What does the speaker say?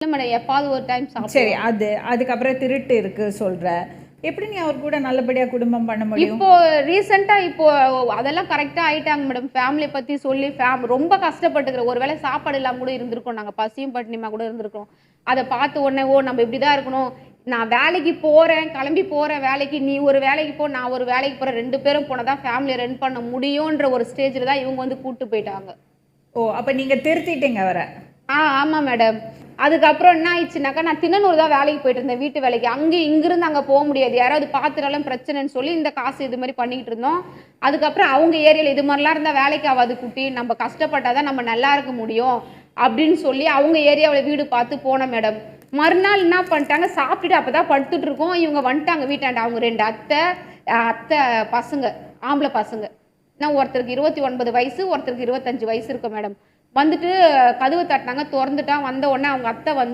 இல்ல மேடம், எப்பாவது ஒரு டைம் சரி, சாப்பிடுவோம். அதுக்கப்புறம் திருட்டு இருக்கு சொல்ற. எப்படி நீ அவர் கூட நல்லபடியா குடும்பம் பண்ண முடியும்? இப்போ ரீசெண்டா இப்போ அதெல்லாம் கரெக்ட்டா ஆயிட்டாங்க மேடம். ஃபேமிலிய பத்தி சொல்லி ரொம்ப கஷ்டப்பட்டுக்கிறோம். ஒரு வேளை சாப்பாடு இல்லாம கூட இருந்திருக்கோம். நாங்க பசியும் பட்டினியுமா கூட இருந்திருக்கோம். அத பார்த்த உடனே, ஓ! நம்ம இப்படிதான் இருக்கணும். நான் வேலைக்கு போறேன், கிளம்பி போறேன் வேலைக்கு. நீ ஒரு வேலைக்கு போ, நான் ஒரு வேலைக்கு போறேன். 2 பேரும் போனா தான் ஃபேமிலிய ரன் பண்ண முடியுன்ற ஒரு ஸ்டேஜ்ல தான் இவங்க வந்து கூட்டு போயிட்டாங்க. ஓ! அப்ப நீங்க திருத்திட்டீங்க அவர. ஆமா மேடம். அதுக்கப்புறம் என்ன ஆயிடுச்சுனாக்கா, நான் திண்ணனூர் தான் வேலைக்கு போயிட்டு இருந்தேன், வீட்டு வேலைக்கு. இங்கிருந்து அங்க போ முடியாது. யாராவது பார்த்துட்டாலும் பிரச்சனைன்னு சொல்லி இந்த காசு இது மாரி பண்ணிக்கிட்டு இருந்தோம். அதுக்கப்புறம் அவங்க ஏரியால இது மாரிலாம் இருந்தா வேலைக்கு ஆவாது குட்டி. நம்ம கஷ்டப்பட்டா தான் நம்ம நல்லா இருக்க முடியும். அப்படின்னு சொல்லி அவங்க ஏரியாவுல வீடு பார்த்து போனோம் மேடம். மறுநாள் என்ன பண்ணிட்டாங்க, சாப்பிட்டுட்டு அப்பதான் படுத்துட்டு இருக்கோம். இவங்க வந்துட்டாங்க வீட்டாண்ட. அவங்க 2 அத்தை பசங்க, ஆம்பள பசங்க. ஒருத்தருக்கு 29 வயசு, ஒருத்தருக்கு 25 வயசு இருக்கும் மேடம். வந்துட்டு கதவு தட்டினாங்க, தொறந்துட்டா. வந்த உடனே அவங்க அத்தை வந்து